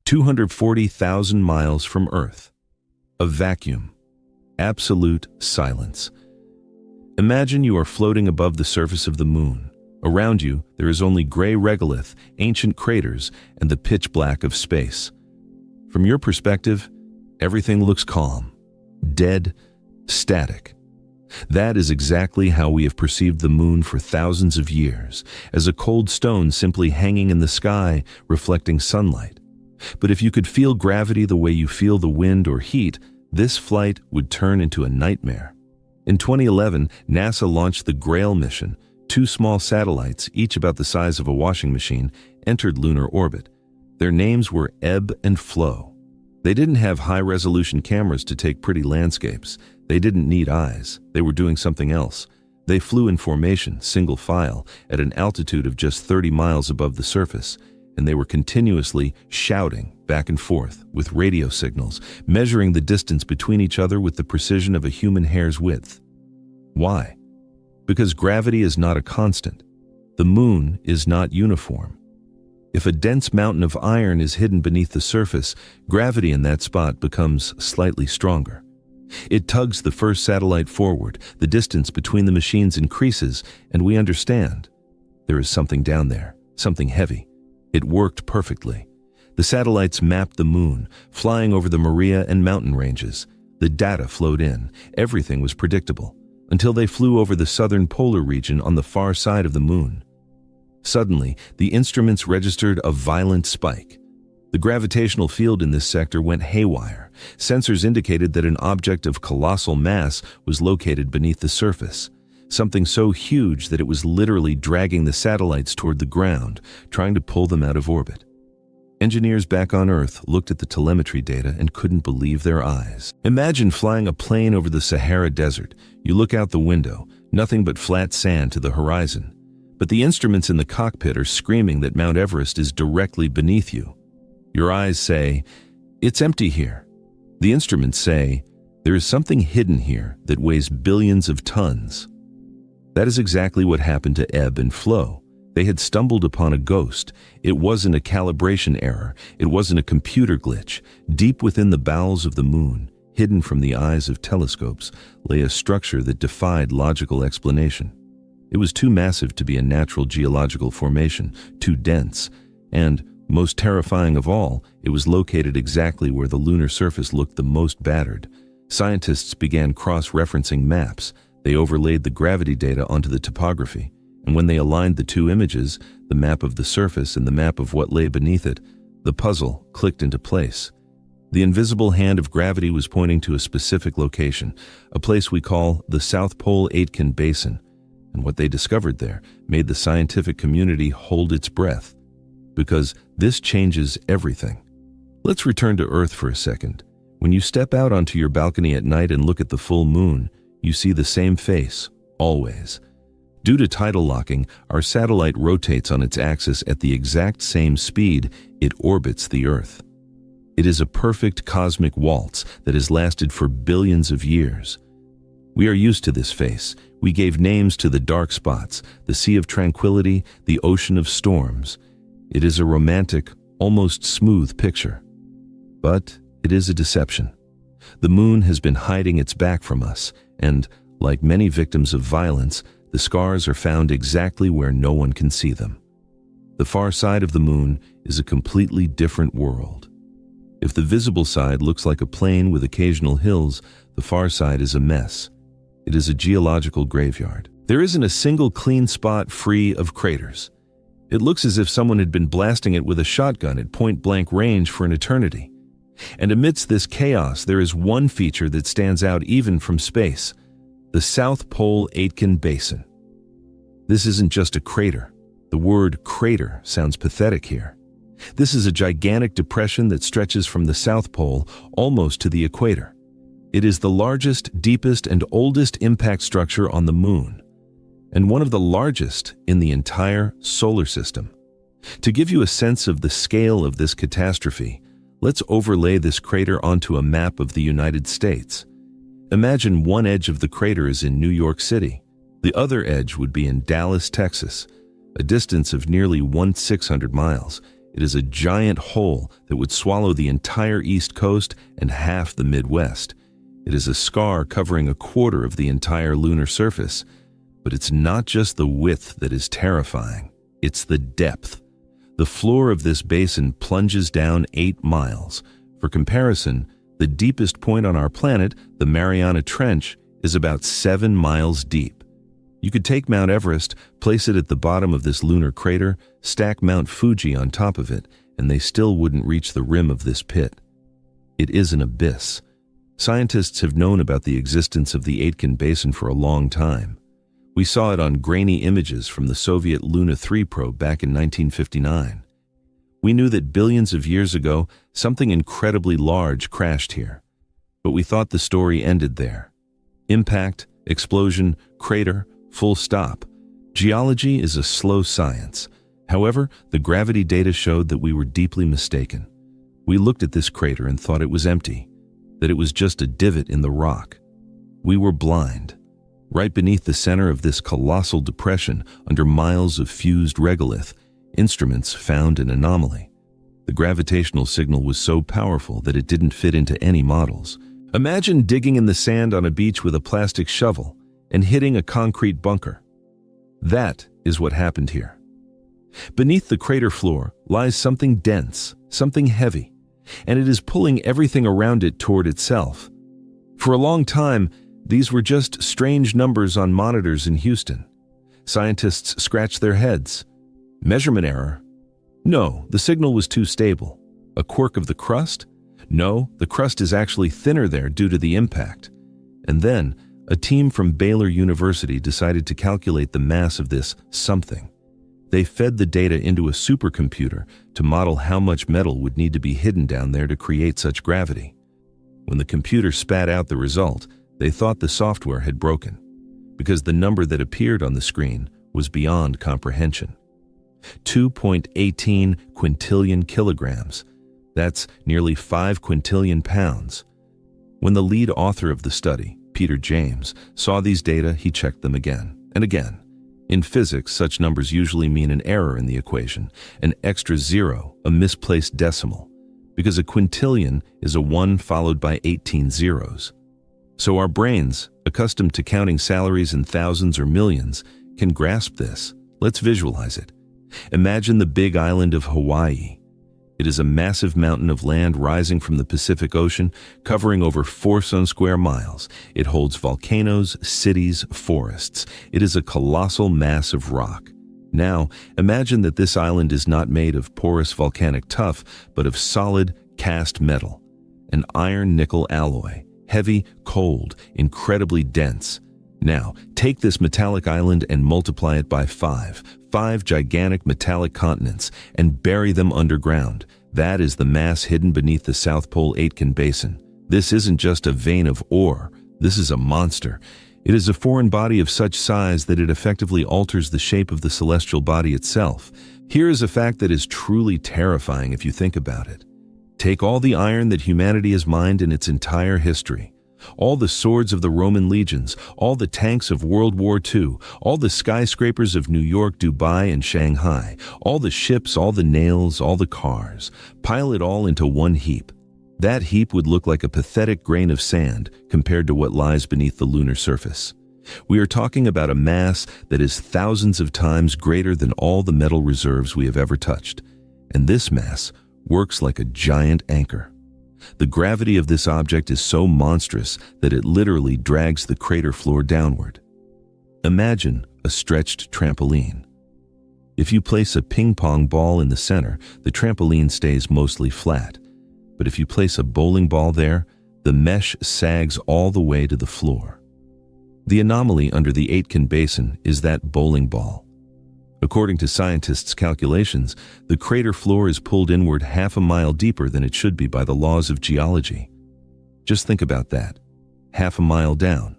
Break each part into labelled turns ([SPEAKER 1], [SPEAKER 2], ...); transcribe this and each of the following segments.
[SPEAKER 1] 240,000 miles from Earth. A vacuum. Absolute silence. Imagine you are floating above the surface of the moon. Around you, there is only gray regolith, ancient craters, and the pitch black of space. From your perspective, everything looks calm, dead, static. That is exactly how we have perceived the moon for thousands of years, as a cold stone simply hanging in the sky, reflecting sunlight. But if you could feel gravity the way you feel the wind or heat, this flight would turn into a nightmare. In 2011, NASA launched the Grail mission. 2 small satellites, each about the size of a washing machine, entered lunar orbit. Their names were Ebb and Flow. They didn't have high-resolution cameras to take pretty landscapes. They didn't need eyes. They were doing something else. They flew in formation, single file, at an altitude of just 30 miles above the surface, and they were continuously shouting back and forth with radio signals, measuring the distance between each other with the precision of a human hair's width. Why? Because gravity is not a constant. The moon is not uniform. If a dense mountain of iron is hidden beneath the surface, gravity in that spot becomes slightly stronger. It tugs the first satellite forward, the distance between the machines increases, and we understand. There is something down there, something heavy. It worked perfectly. The satellites mapped the moon, flying over the Maria and mountain ranges. The data flowed in. Everything was predictable, until they flew over the southern polar region on the far side of the moon. Suddenly, the instruments registered a violent spike. The gravitational field in this sector went haywire. Sensors indicated that an object of colossal mass was located beneath the surface, something so huge that it was literally dragging the satellites toward the ground, trying to pull them out of orbit. Engineers back on Earth looked at the telemetry data and couldn't believe their eyes. Imagine flying a plane over the Sahara Desert. You look out the window, nothing but flat sand to the horizon. But the instruments in the cockpit are screaming that Mount Everest is directly beneath you. Your eyes say, "It's empty here." The instruments say, "There is something hidden here that weighs billions of tons." That is exactly what happened to Ebb and Flow. They had stumbled upon a ghost. It wasn't a calibration error. It wasn't a computer glitch. Deep within the bowels of the moon, hidden from the eyes of telescopes, lay a structure that defied logical explanation. It was too massive to be a natural geological formation, too dense, and, most terrifying of all, it was located exactly where the lunar surface looked the most battered. Scientists began cross-referencing maps. They overlaid the gravity data onto the topography, and when they aligned the 2 images, the map of the surface and the map of what lay beneath it, the puzzle clicked into place. The invisible hand of gravity was pointing to a specific location, a place we call the South Pole Aitken Basin, and what they discovered there made the scientific community hold its breath, because this changes everything. Let's return to Earth for a second. When you step out onto your balcony at night and look at the full moon, you see the same face, always. Due to tidal locking, our satellite rotates on its axis at the exact same speed it orbits the Earth. It is a perfect cosmic waltz that has lasted for billions of years. We are used to this face. We gave names to the dark spots, the sea of tranquility, the ocean of storms. It is a romantic, almost smooth picture. But it is a deception. The moon has been hiding its back from us, and, like many victims of violence, the scars are found exactly where no one can see them. The far side of the moon is a completely different world. If the visible side looks like a plain with occasional hills, the far side is a mess. It is a geological graveyard. There isn't a single clean spot free of craters. It looks as if someone had been blasting it with a shotgun at point-blank range for an eternity. And amidst this chaos, there is one feature that stands out even from space: the South Pole Aitken Basin. This isn't just a crater. The word crater sounds pathetic here. This is a gigantic depression that stretches from the South Pole almost to the equator. It is the largest, deepest, and oldest impact structure on the moon, and one of the largest in the entire solar system. To give you a sense of the scale of this catastrophe, let's overlay this crater onto a map of the United States. Imagine one edge of the crater is in New York City. The other edge would be in Dallas, Texas, a distance of nearly 1,600 miles. It is a giant hole that would swallow the entire East Coast and half the Midwest. It is a scar covering a quarter of the entire lunar surface. But it's not just the width that is terrifying, it's the depth. The floor of this basin plunges down 8 miles. For comparison, the deepest point on our planet, the Mariana Trench, is about 7 miles deep. You could take Mount Everest, place it at the bottom of this lunar crater, stack Mount Fuji on top of it, and they still wouldn't reach the rim of this pit. It is an abyss. Scientists have known about the existence of the Aitken basin for a long time. We saw it on grainy images from the Soviet Luna 3 probe back in 1959. We knew that billions of years ago, something incredibly large crashed here. But we thought the story ended there. Impact, explosion, crater, full stop. Geology is a slow science. However, the gravity data showed that we were deeply mistaken. We looked at this crater and thought it was empty, that it was just a divot in the rock. We were blind. Right beneath the center of this colossal depression, under miles of fused regolith, instruments found an anomaly. The gravitational signal was so powerful that it didn't fit into any models. Imagine digging in the sand on a beach with a plastic shovel and hitting a concrete bunker. That is what happened here. Beneath the crater floor lies something dense, something heavy, and it is pulling everything around it toward itself. For a long time, these were just strange numbers on monitors in Houston. Scientists scratched their heads. Measurement error? No, the signal was too stable. A quirk of the crust? No, the crust is actually thinner there due to the impact. And then, a team from Baylor University decided to calculate the mass of this something. They fed the data into a supercomputer to model how much metal would need to be hidden down there to create such gravity. When the computer spat out the result, they thought the software had broken, because the number that appeared on the screen was beyond comprehension. 2.18 quintillion kilograms. That's nearly 5 quintillion pounds. When the lead author of the study, Peter James, saw these data, he checked them again and again. In physics, such numbers usually mean an error in the equation, an extra zero, a misplaced decimal, because a quintillion is a 1 followed by 18 zeros. So our brains, accustomed to counting salaries in thousands or millions, can grasp this. Let's visualize it. Imagine the big island of Hawaii. It is a massive mountain of land rising from the Pacific Ocean, covering over 4 square miles. It holds volcanoes, cities, forests. It is a colossal mass of rock. Now, imagine that this island is not made of porous volcanic tuff, but of solid, cast metal, an iron-nickel alloy, heavy, cold, incredibly dense. Now, take this metallic island and multiply it by 5 gigantic metallic continents, and bury them underground. That is the mass hidden beneath the South Pole Aitken Basin. This isn't just a vein of ore. This is a monster. It is a foreign body of such size that it effectively alters the shape of the celestial body itself. Here is a fact that is truly terrifying if you think about it. Take all the iron that humanity has mined in its entire history, all the swords of the Roman legions, all the tanks of World War II, all the skyscrapers of New York, Dubai, and Shanghai, all the ships, all the nails, all the cars. Pile it all into one heap. That heap would look like a pathetic grain of sand compared to what lies beneath the lunar surface. We are talking about a mass that is thousands of times greater than all the metal reserves we have ever touched. And this mass works like a giant anchor. The gravity of this object is so monstrous that it literally drags the crater floor downward. Imagine a stretched trampoline. If you place a ping-pong ball in the center, the trampoline stays mostly flat. But if you place a bowling ball there, the mesh sags all the way to the floor. The anomaly under the Aitken Basin is that bowling ball. According to scientists' calculations, the crater floor is pulled inward half a mile deeper than it should be by the laws of geology. Just think about that. Half a mile down.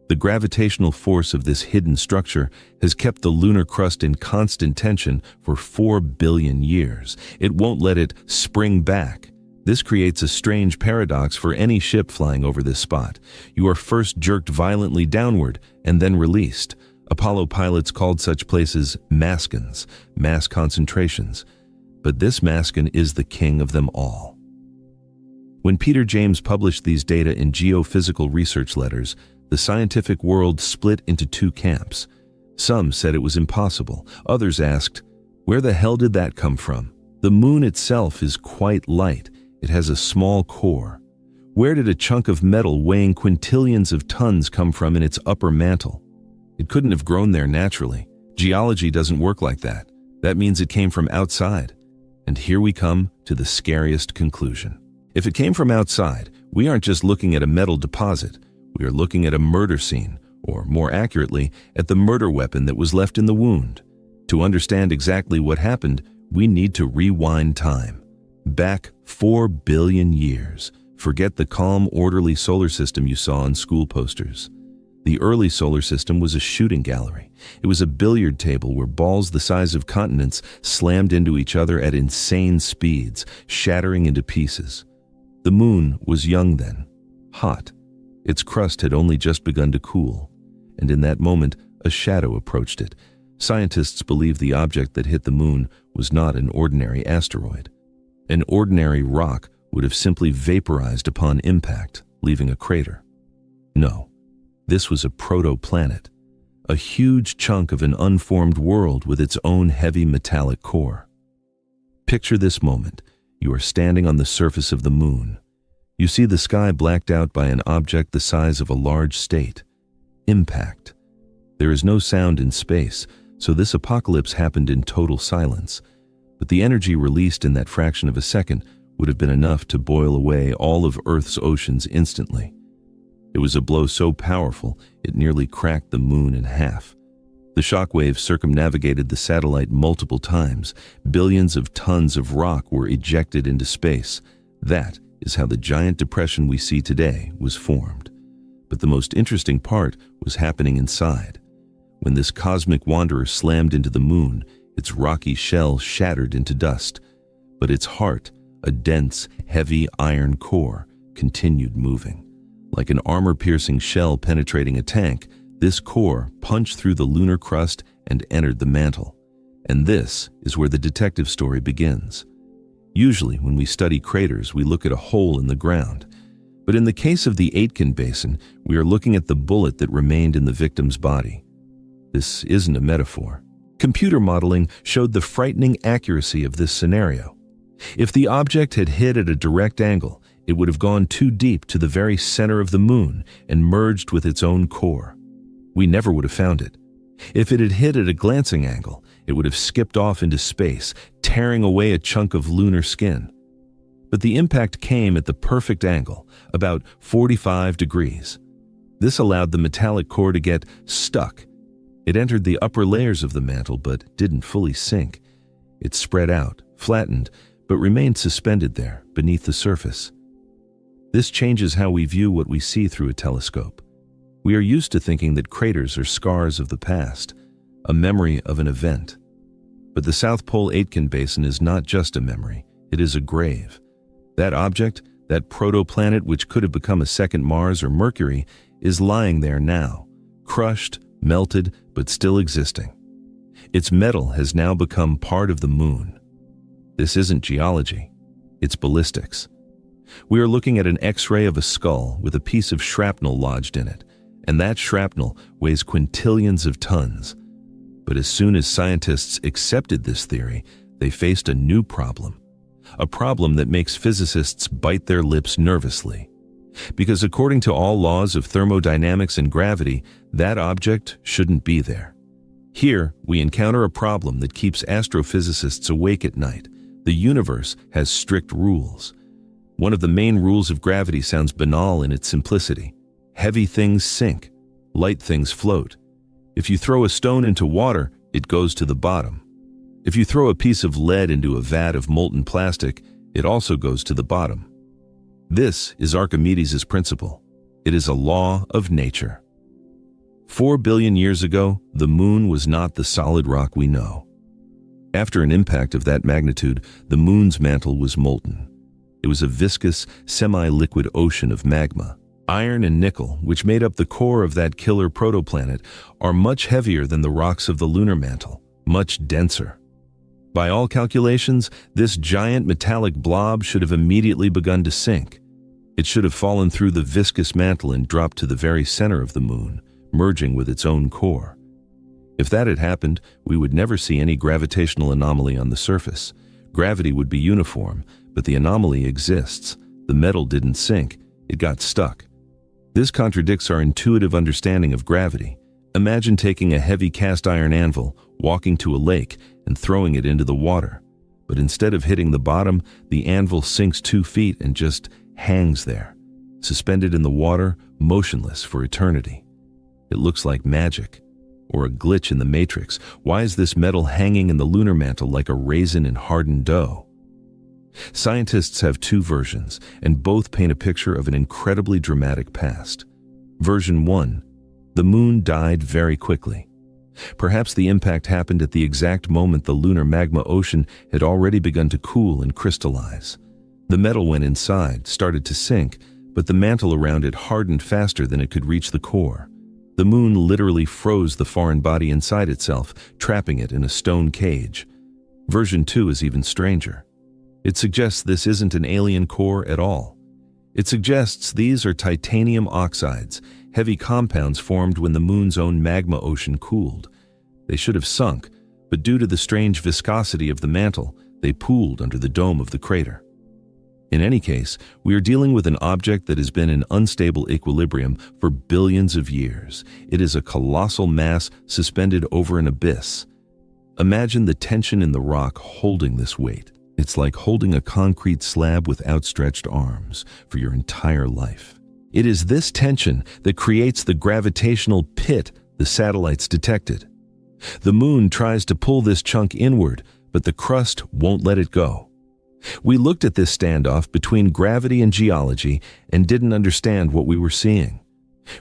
[SPEAKER 1] The gravitational force of this hidden structure has kept the lunar crust in constant tension for 4 billion years. It won't let it spring back. This creates a strange paradox for any ship flying over this spot. You are first jerked violently downward and then released. Apollo pilots called such places maskins, mass concentrations. but this mascon is the king of them all. When Peter James published these data in geophysical research letters, the scientific world split into two camps. Some said it was impossible. Others asked, where the hell did that come from? The moon itself is quite light. It has a small core. Where did a chunk of metal weighing quintillions of tons come from in its upper mantle? It couldn't have grown there naturally. Geology doesn't work like that. That means it came from outside. And here we come to the scariest conclusion. If it came from outside, we aren't just looking at a metal deposit. We are looking at a murder scene, or more accurately, at the murder weapon that was left in the wound. To understand exactly what happened, we need to rewind time. Back 4 billion years. Forget the calm, orderly solar system you saw on school posters. The early solar system was a shooting gallery. It was a billiard table where balls the size of continents slammed into each other at insane speeds, shattering into pieces. The moon was young then, hot. Its crust had only just begun to cool, and in that moment, a shadow approached it. Scientists believe the object that hit the moon was not an ordinary asteroid. An ordinary rock would have simply vaporized upon impact, leaving a crater. No, this was a protoplanet, a huge chunk of an unformed world with its own heavy metallic core. Picture this moment. You are standing on the surface of the moon. You see the sky blacked out by an object the size of a large state. Impact. There is no sound in space, so this apocalypse happened in total silence. But the energy released in that fraction of a second would have been enough to boil away all of Earth's oceans instantly. It was a blow so powerful it nearly cracked the moon in half. The shockwave circumnavigated the satellite multiple times. Billions of tons of rock were ejected into space. That is how the giant depression we see today was formed. But the most interesting part was happening inside. When this cosmic wanderer slammed into the moon, its rocky shell shattered into dust. But its heart, a dense, heavy iron core, continued moving. Like an armor-piercing shell penetrating a tank, this core punched through the lunar crust and entered the mantle. And this is where the detective story begins. Usually, when we study craters, we look at a hole in the ground. But in the case of the Aitken basin, we are looking at the bullet that remained in the victim's body. This isn't a metaphor. Computer modeling showed the frightening accuracy of this scenario. If the object had hit at a direct angle, it would have gone too deep to the very center of the moon and merged with its own core. We never would have found it. If it had hit at a glancing angle, it would have skipped off into space, tearing away a chunk of lunar skin. But the impact came at the perfect angle, about 45 degrees. This allowed the metallic core to get stuck. It entered the upper layers of the mantle but didn't fully sink. It spread out, flattened, but remained suspended there, beneath the surface. This changes how we view what we see through a telescope. We are used to thinking that craters are scars of the past, a memory of an event. But the South Pole Aitken Basin is not just a memory, it is a grave. That object, that protoplanet which could have become a second Mars or Mercury, is lying there now, crushed, melted, but still existing. Its metal has now become part of the moon. This isn't geology, it's ballistics. We are looking at an X-ray of a skull with a piece of shrapnel lodged in it, and that shrapnel weighs quintillions of tons. But as soon as scientists accepted this theory, they faced a new problem. A problem that makes physicists bite their lips nervously. Because according to all laws of thermodynamics and gravity, that object shouldn't be there. Here, we encounter a problem that keeps astrophysicists awake at night. The universe has strict rules. One of the main rules of gravity sounds banal in its simplicity. Heavy things sink, light things float. If you throw a stone into water, it goes to the bottom. If you throw a piece of lead into a vat of molten plastic, it also goes to the bottom. This is Archimedes' principle. It is a law of nature. 4 billion years ago, the moon was not the solid rock we know. After an impact of that magnitude, the moon's mantle was molten. It was a viscous, semi-liquid ocean of magma. Iron and nickel, which made up the core of that killer protoplanet, are much heavier than the rocks of the lunar mantle, much denser. By all calculations, this giant metallic blob should have immediately begun to sink. It should have fallen through the viscous mantle and dropped to the very center of the moon, merging with its own core. If that had happened, we would never see any gravitational anomaly on the surface. Gravity would be uniform, but the anomaly exists. The metal didn't sink, it got stuck. This contradicts our intuitive understanding of gravity. Imagine taking a heavy cast iron anvil, walking to a lake, and throwing it into the water. But instead of hitting the bottom, the anvil sinks 2 feet and just hangs there, suspended in the water, motionless for eternity. It looks like magic, or a glitch in the matrix. Why is this metal hanging in the lunar mantle like a raisin in hardened dough? Scientists have 2 versions, and both paint a picture of an incredibly dramatic past. Version 1. The moon died very quickly. Perhaps the impact happened at the exact moment the lunar magma ocean had already begun to cool and crystallize. The metal went inside, started to sink, but the mantle around it hardened faster than it could reach the core. The moon literally froze the foreign body inside itself, trapping it in a stone cage. Version 2 is even stranger. It suggests this isn't an alien core at all. It suggests these are titanium oxides, heavy compounds formed when the moon's own magma ocean cooled. They should have sunk, but due to the strange viscosity of the mantle, they pooled under the dome of the crater. In any case, we are dealing with an object that has been in unstable equilibrium for billions of years. It is a colossal mass suspended over an abyss. Imagine the tension in the rock holding this weight. It's like holding a concrete slab with outstretched arms for your entire life. It is this tension that creates the gravitational pit the satellites detected. The moon tries to pull this chunk inward, but the crust won't let it go. We looked at this standoff between gravity and geology and didn't understand what we were seeing.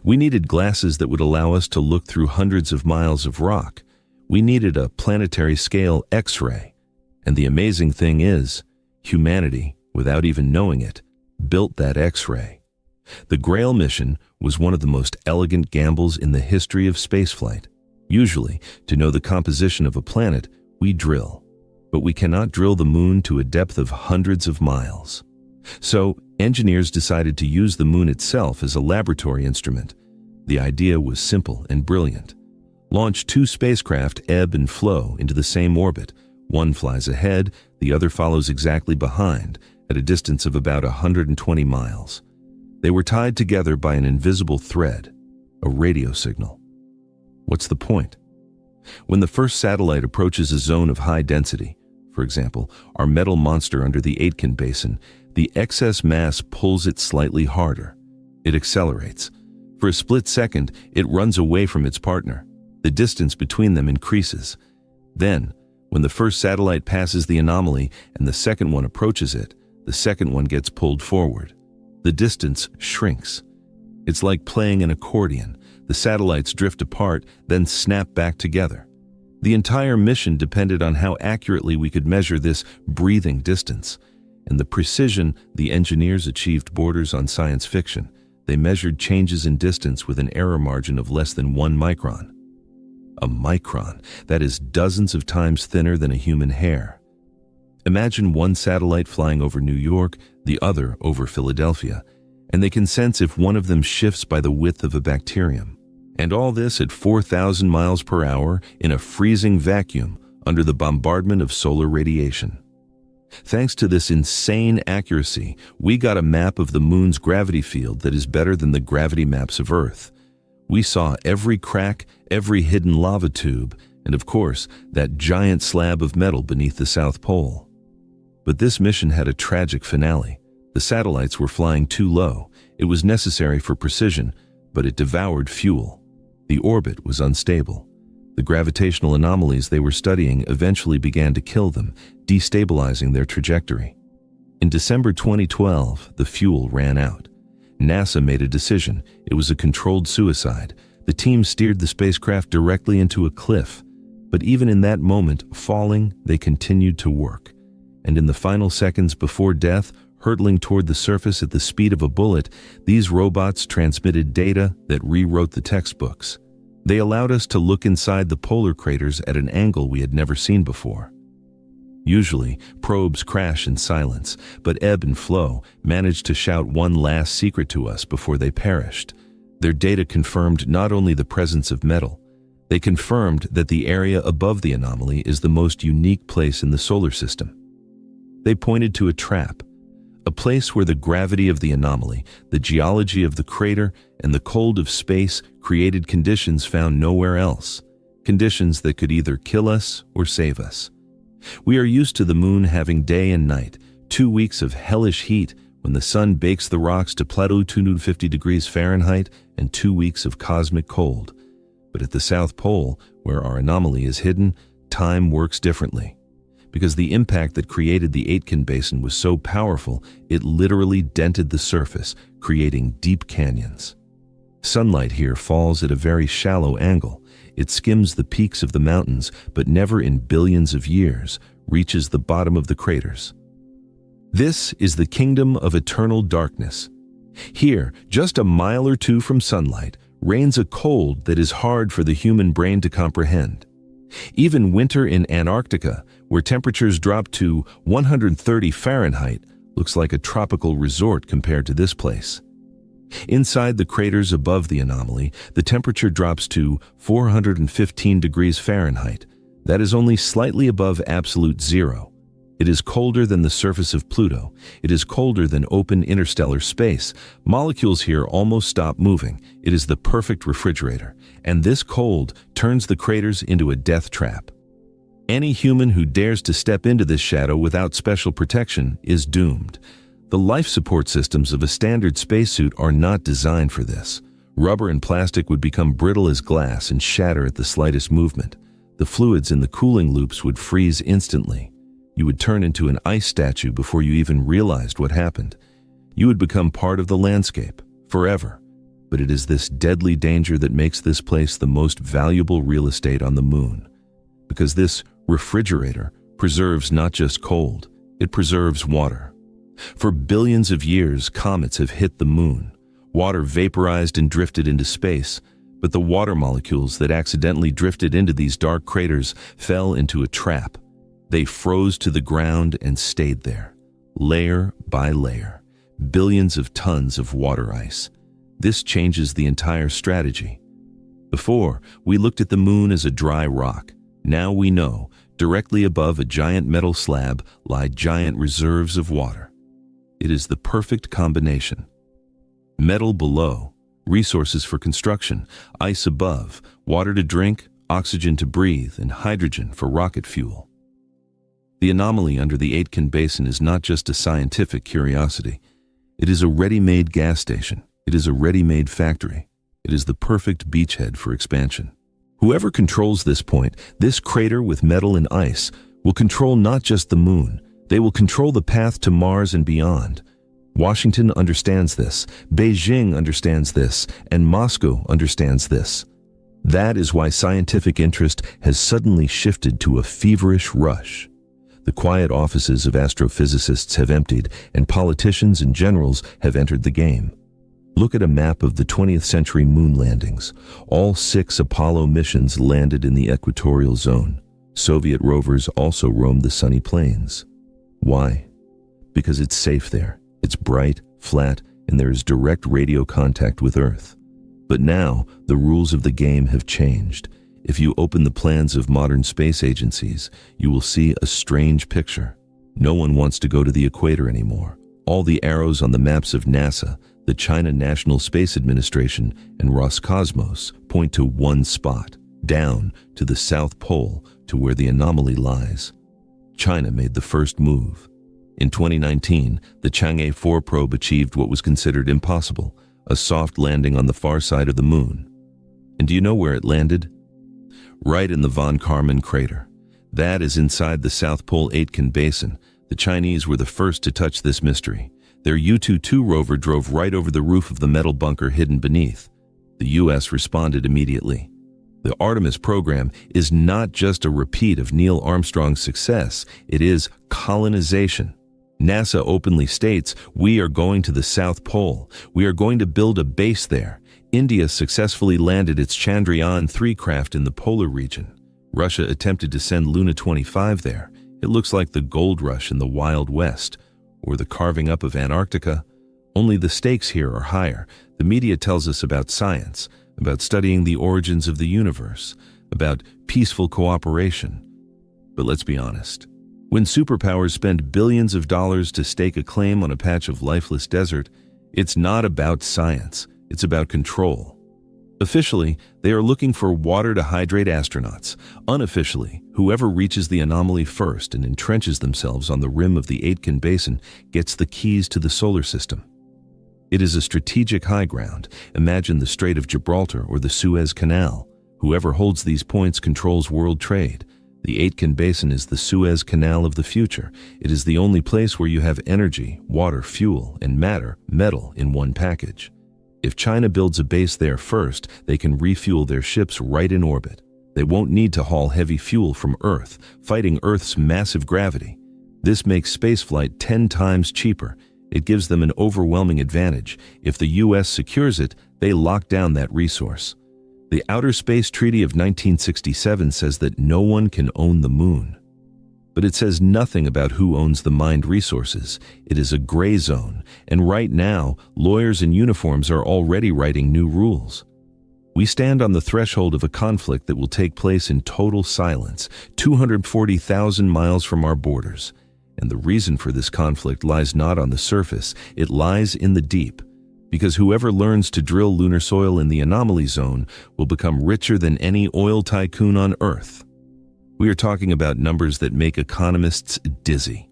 [SPEAKER 1] We needed glasses that would allow us to look through hundreds of miles of rock. We needed a planetary-scale X-ray. And the amazing thing is, humanity, without even knowing it, built that X-ray. The Grail mission was one of the most elegant gambles in the history of spaceflight. Usually, to know the composition of a planet, we drill. But we cannot drill the moon to a depth of hundreds of miles. So, engineers decided to use the moon itself as a laboratory instrument. The idea was simple and brilliant. Launch 2 spacecraft ebb and flow into the same orbit. One flies ahead, the other follows exactly behind, at a distance of about 120 miles. They were tied together by an invisible thread, a radio signal. What's the point? When the first satellite approaches a zone of high density, for example, our metal monster under the Aitken basin, the excess mass pulls it slightly harder. It accelerates. For a split second, it runs away from its partner. The distance between them increases. Then, when the first satellite passes the anomaly and the second one approaches it, the second one gets pulled forward. The distance shrinks. It's like playing an accordion. The satellites drift apart, then snap back together. The entire mission depended on how accurately we could measure this breathing distance. And the precision the engineers achieved borders on science fiction. They measured changes in distance with an error margin of less than 1 micron. A micron, that is dozens of times thinner than a human hair. Imagine one satellite flying over New York, the other over Philadelphia, and they can sense if one of them shifts by the width of a bacterium. And all this at 4,000 miles per hour in a freezing vacuum under the bombardment of solar radiation. Thanks to this insane accuracy, we got a map of the moon's gravity field that is better than the gravity maps of Earth. We saw every crack, every hidden lava tube, and of course, that giant slab of metal beneath the South Pole. But this mission had a tragic finale. The satellites were flying too low. It was necessary for precision, but it devoured fuel. The orbit was unstable. The gravitational anomalies they were studying eventually began to kill them, destabilizing their trajectory. In December 2012, the fuel ran out. NASA made a decision. It was a controlled suicide. The team steered the spacecraft directly into a cliff. But even in that moment, falling, they continued to work. And in the final seconds before death, hurtling toward the surface at the speed of a bullet, these robots transmitted data that rewrote the textbooks. They allowed us to look inside the polar craters at an angle we had never seen before. Usually, probes crash in silence, but Ebb and Flow managed to shout one last secret to us before they perished. Their data confirmed not only the presence of metal, they confirmed that the area above the anomaly is the most unique place in the solar system. They pointed to a trap, a place where the gravity of the anomaly, the geology of the crater, and the cold of space created conditions found nowhere else, conditions that could either kill us or save us. We are used to the moon having day and night, 2 weeks of hellish heat when the sun bakes the rocks to plateau 250 degrees Fahrenheit and 2 weeks of cosmic cold. But at the South Pole, where our anomaly is hidden, time works differently. Because the impact that created the Aitken basin was so powerful, it literally dented the surface, creating deep canyons. Sunlight here falls at a very shallow angle. It skims the peaks of the mountains, but never in billions of years reaches the bottom of the craters. This is the kingdom of eternal darkness. Here, just a mile or two from sunlight, reigns a cold that is hard for the human brain to comprehend. Even winter in Antarctica, where temperatures drop to 130 Fahrenheit, looks like a tropical resort compared to this place. Inside the craters above the anomaly, the temperature drops to 415 degrees Fahrenheit. That is only slightly above absolute zero. It is colder than the surface of Pluto. It is colder than open interstellar space. Molecules here almost stop moving. It is the perfect refrigerator. And this cold turns the craters into a death trap. Any human who dares to step into this shadow without special protection is doomed. The life support systems of a standard spacesuit are not designed for this. Rubber and plastic would become brittle as glass and shatter at the slightest movement. The fluids in the cooling loops would freeze instantly. You would turn into an ice statue before you even realized what happened. You would become part of the landscape, forever. But it is this deadly danger that makes this place the most valuable real estate on the moon. Because this refrigerator preserves not just cold, it preserves water. For billions of years, comets have hit the moon. Water vaporized and drifted into space, but the water molecules that accidentally drifted into these dark craters fell into a trap. They froze to the ground and stayed there, layer by layer, billions of tons of water ice. This changes the entire strategy. Before, we looked at the moon as a dry rock. Now we know, directly above a giant metal slab lie giant reserves of water. It is the perfect combination. Metal below, resources for construction, ice above, water to drink, oxygen to breathe, and hydrogen for rocket fuel. The anomaly under the Aitken basin is not just a scientific curiosity. It is a ready-made gas station. It is a ready-made factory. It is the perfect beachhead for expansion. Whoever controls this point, this crater with metal and ice, will control not just the moon. They will control the path to Mars and beyond. Washington understands this, Beijing understands this, and Moscow understands this. That is why scientific interest has suddenly shifted to a feverish rush. The quiet offices of astrophysicists have emptied, and politicians and generals have entered the game. Look at a map of the 20th century moon landings. All 6 Apollo missions landed in the equatorial zone. Soviet rovers also roamed the sunny plains. Why? Because it's safe there. It's bright, flat, and there is direct radio contact with Earth. But now, the rules of the game have changed. If you open the plans of modern space agencies, you will see a strange picture. No one wants to go to the equator anymore. All the arrows on the maps of NASA, the China National Space Administration, and Roscosmos point to one spot, down to the South Pole, to where the anomaly lies. China made the first move. In 2019, the Chang'e 4 probe achieved what was considered impossible, a soft landing on the far side of the moon. And do you know where it landed? Right in the von Karman crater. That is inside the South Pole Aitken basin. The Chinese were the first to touch this mystery. Their U-22 rover drove right over the roof of the metal bunker hidden beneath. The U.S. responded immediately. The Artemis program is not just a repeat of Neil Armstrong's success, it is colonization. NASA openly states, we are going to the South Pole. We are going to build a base there. India successfully landed its Chandrayaan-3 craft in the polar region. Russia attempted to send Luna 25 there. It It looks like the gold rush in the Wild West, or the carving up of Antarctica. Only the stakes here are higher. The media tells us about science, about studying the origins of the universe, about peaceful cooperation. But let's be honest. When superpowers spend billions of dollars to stake a claim on a patch of lifeless desert, it's not about science, it's about control. Officially, they are looking for water to hydrate astronauts. Unofficially, whoever reaches the anomaly first and entrenches themselves on the rim of the Aitken basin gets the keys to the solar system. It is a strategic high ground. Imagine the Strait of Gibraltar or the Suez Canal. Whoever holds these points controls world trade. The Aitken basin is the Suez Canal of the future. It is the only place where you have energy, water, fuel, and metal in one package. If China builds a base there first, they can refuel their ships right in orbit. They won't need to haul heavy fuel from Earth, fighting Earth's massive gravity. This makes spaceflight 10 times cheaper. It gives them an overwhelming advantage. If the US secures it, they lock down that resource. The Outer Space Treaty of 1967 says that no one can own the moon. But it says nothing about who owns the mined resources. It is a gray zone, and right now, lawyers in uniforms are already writing new rules. We stand on the threshold of a conflict that will take place in total silence, 240,000 miles from our borders. And the reason for this conflict lies not on the surface, it lies in the deep. Because whoever learns to drill lunar soil in the anomaly zone will become richer than any oil tycoon on Earth. We are talking about numbers that make economists dizzy.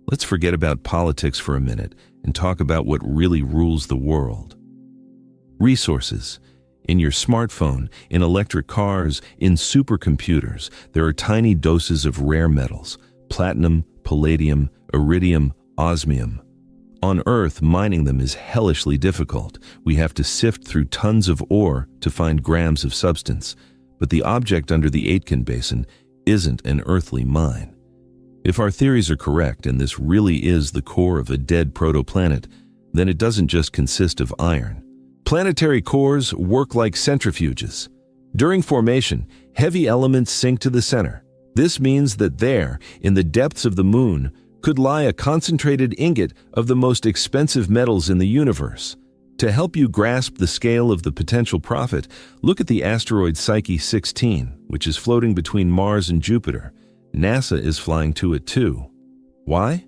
[SPEAKER 1] Let's forget about politics for a minute and talk about what really rules the world. Resources. In your smartphone, in electric cars, in supercomputers, there are tiny doses of rare metals: platinum, palladium, iridium, osmium. On Earth, mining them is hellishly difficult. We have to sift through tons of ore to find grams of substance. But the object under the Aitken basin isn't an earthly mine. If our theories are correct and this really is the core of a dead protoplanet, then it doesn't just consist of iron. Planetary cores work like centrifuges. During formation, heavy elements sink to the center. This means that there, in the depths of the moon, could lie a concentrated ingot of the most expensive metals in the universe. To help you grasp the scale of the potential profit, look at the asteroid Psyche 16, which is floating between Mars and Jupiter. NASA is flying to it too. Why?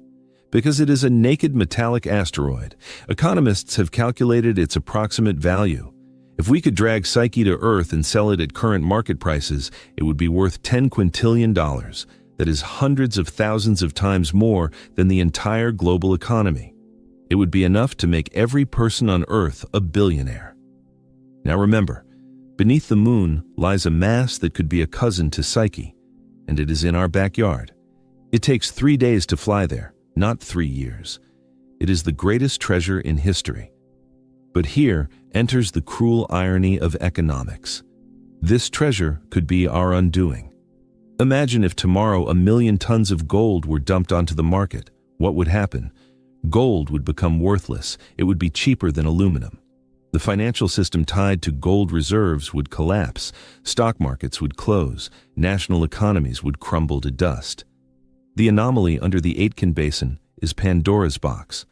[SPEAKER 1] Because it is a naked metallic asteroid. Economists have calculated its approximate value. If we could drag Psyche to Earth and sell it at current market prices, it would be worth $10 quintillion. That is hundreds of thousands of times more than the entire global economy. It would be enough to make every person on Earth a billionaire. Now remember, beneath the moon lies a mass that could be a cousin to Psyche, and it is in our backyard. It takes 3 days to fly there, not 3 years. It is the greatest treasure in history. But here enters the cruel irony of economics. This treasure could be our undoing. Imagine if tomorrow 1 million tons of gold were dumped onto the market. What would happen? Gold would become worthless. It would be cheaper than aluminum. The financial system tied to gold reserves would collapse. Stock markets would close. National economies would crumble to dust. The anomaly under the Aitken basin is Pandora's box.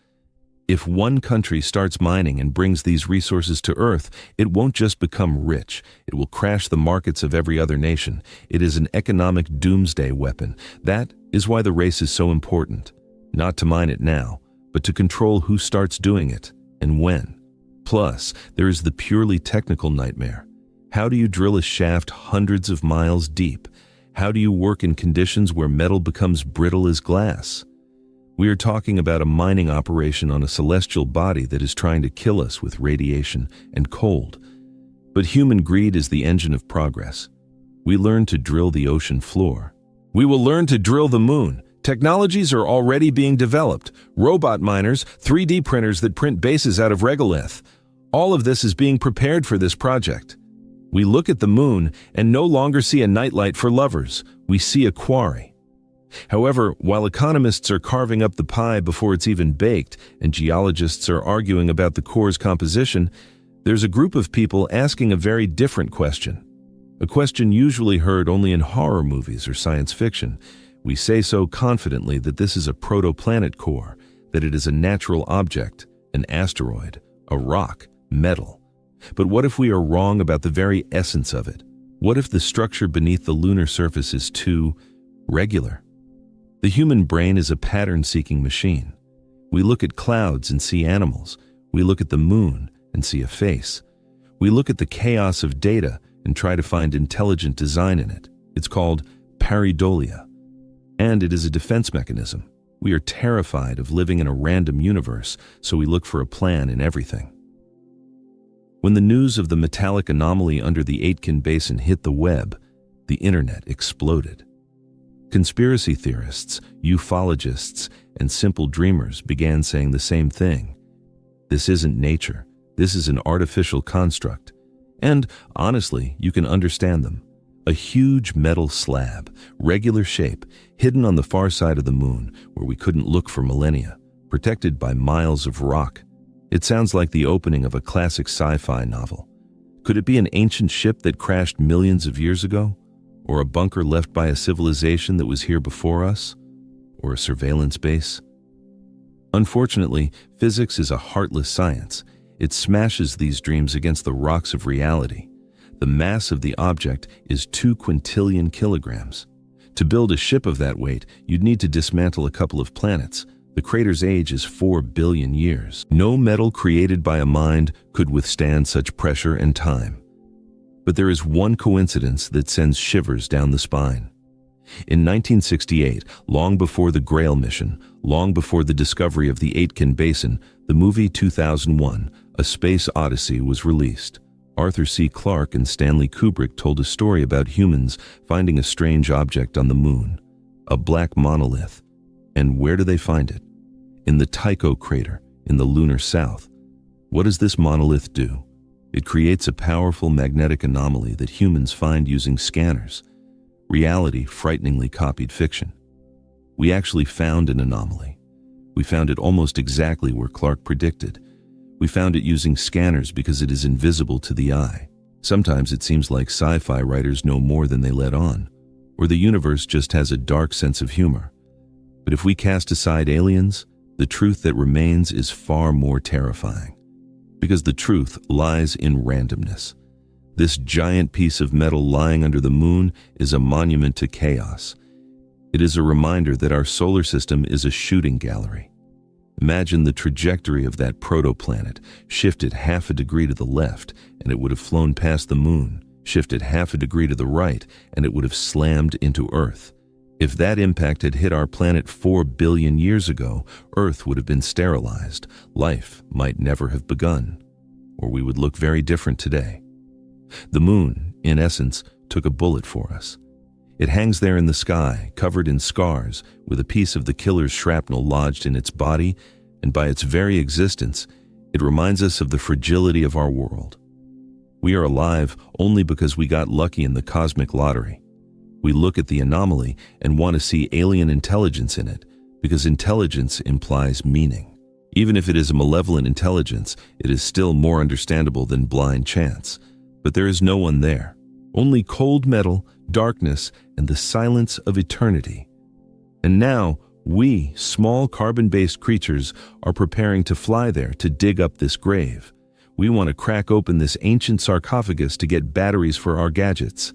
[SPEAKER 1] If one country starts mining and brings these resources to Earth, it won't just become rich. It will crash the markets of every other nation. It is an economic doomsday weapon. That is why the race is so important. Not to mine it now, but to control who starts doing it and when. Plus, there is the purely technical nightmare. How do you drill a shaft hundreds of miles deep? How do you work in conditions where metal becomes brittle as glass? We are talking about a mining operation on a celestial body that is trying to kill us with radiation and cold. But human greed is the engine of progress. We learn to drill the ocean floor. We will learn to drill the moon. Technologies are already being developed. Robot miners, 3D printers that print bases out of regolith. All of this is being prepared for this project. We look at the moon and no longer see a nightlight for lovers. We see a quarry. However, while economists are carving up the pie before it's even baked and geologists are arguing about the core's composition, there's a group of people asking a very different question. A question usually heard only in horror movies or science fiction. We say so confidently that this is a protoplanet core, that it is a natural object, an asteroid, a rock, metal. But what if we are wrong about the very essence of it? What if the structure beneath the lunar surface is too regular? The human brain is a pattern-seeking machine. We look at clouds and see animals. We look at the moon and see a face. We look at the chaos of data and try to find intelligent design in it. It's called pareidolia. And it is a defense mechanism. We are terrified of living in a random universe, so we look for a plan in everything. When the news of the metallic anomaly under the Aitken basin hit the web, the internet exploded. Conspiracy theorists, ufologists, and simple dreamers began saying the same thing. This isn't nature. This is an artificial construct. And, honestly, you can understand them. A huge metal slab, regular shape, hidden on the far side of the moon where we couldn't look for millennia, protected by miles of rock. It sounds like the opening of a classic sci-fi novel. Could it be an ancient ship that crashed millions of years ago? Or a bunker left by a civilization that was here before us? Or a surveillance base? Unfortunately, physics is a heartless science. It smashes these dreams against the rocks of reality. The mass of the object is 2 quintillion kilograms. To build a ship of that weight, you'd need to dismantle a couple of planets. The crater's age is 4 billion years. No metal created by a mind could withstand such pressure and time. But there is one coincidence that sends shivers down the spine. In 1968, long before the Grail mission, long before the discovery of the Aitken basin, the movie 2001, A Space Odyssey, was released. Arthur C. Clarke and Stanley Kubrick told a story about humans finding a strange object on the moon, a black monolith. And where do they find it? In the Tycho crater, in the lunar south. What does this monolith do? It creates a powerful magnetic anomaly that humans find using scanners. Reality frighteningly copied fiction. We actually found an anomaly. We found it almost exactly where Clarke predicted. We found it using scanners because it is invisible to the eye. Sometimes it seems like sci-fi writers know more than they let on, or the universe just has a dark sense of humor. But if we cast aside aliens, the truth that remains is far more terrifying. Because the truth lies in randomness. This giant piece of metal lying under the moon is a monument to chaos. It is a reminder that our solar system is a shooting gallery. Imagine the trajectory of that protoplanet, shifted half a degree to the left, and it would have flown past the moon, shifted half a degree to the right, and it would have slammed into Earth. If that impact had hit our planet 4 billion years ago, Earth would have been sterilized. Life might never have begun, or we would look very different today. The moon, in essence, took a bullet for us. It hangs there in the sky, covered in scars, with a piece of the killer's shrapnel lodged in its body, and by its very existence, it reminds us of the fragility of our world. We are alive only because we got lucky in the cosmic lottery. We look at the anomaly and want to see alien intelligence in it, because intelligence implies meaning. Even if it is a malevolent intelligence, it is still more understandable than blind chance. But there is no one there. Only cold metal, darkness, and the silence of eternity. And now, we, small carbon-based creatures, are preparing to fly there to dig up this grave. We want to crack open this ancient sarcophagus to get batteries for our gadgets.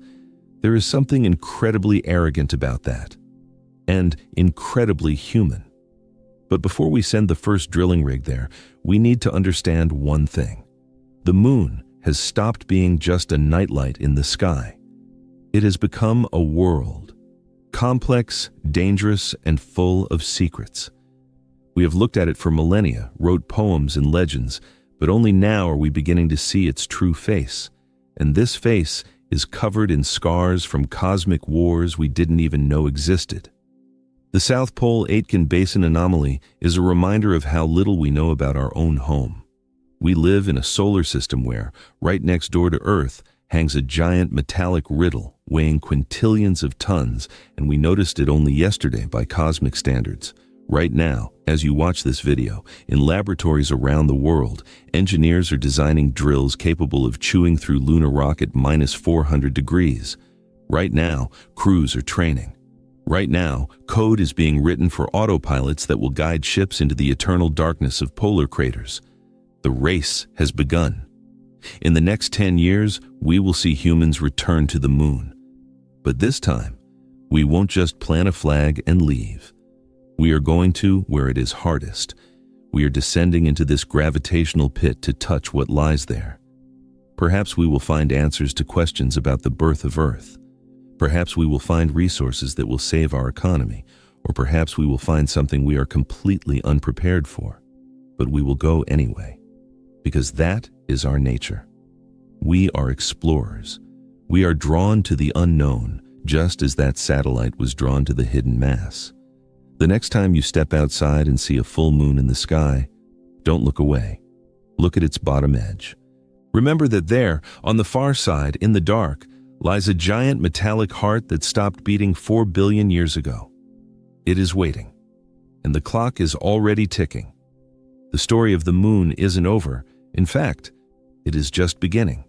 [SPEAKER 1] There is something incredibly arrogant about that, and incredibly human. But before we send the first drilling rig there, we need to understand one thing. The moon has stopped being just a nightlight in the sky. It has become a world, complex, dangerous, and full of secrets. We have looked at it for millennia, wrote poems and legends, but only now are we beginning to see its true face. And this face is covered in scars from cosmic wars we didn't even know existed. The South Pole Aitken Basin anomaly is a reminder of how little we know about our own home. We live in a solar system where, right next door to Earth, hangs a giant metallic riddle weighing quintillions of tons, and we noticed it only yesterday by cosmic standards. Right now, as you watch this video, in laboratories around the world, engineers are designing drills capable of chewing through lunar rock at -400 degrees. Right now, crews are training. Right now, code is being written for autopilots that will guide ships into the eternal darkness of polar craters. The race has begun. In the next 10 years, we will see humans return to the moon. But this time, we won't just plant a flag and leave. We are going to where it is hardest. We are descending into this gravitational pit to touch what lies there. Perhaps we will find answers to questions about the birth of Earth. Perhaps we will find resources that will save our economy, or perhaps we will find something we are completely unprepared for. But we will go anyway, because that is our nature. We are explorers. We are drawn to the unknown, just as that satellite was drawn to the hidden mass. The next time you step outside and see a full moon in the sky, don't look away. Look at its bottom edge. Remember that there, on the far side, in the dark, lies a giant metallic heart that stopped beating 4 billion years ago. It is waiting, and the clock is already ticking. The story of the moon isn't over. In fact, it is just beginning.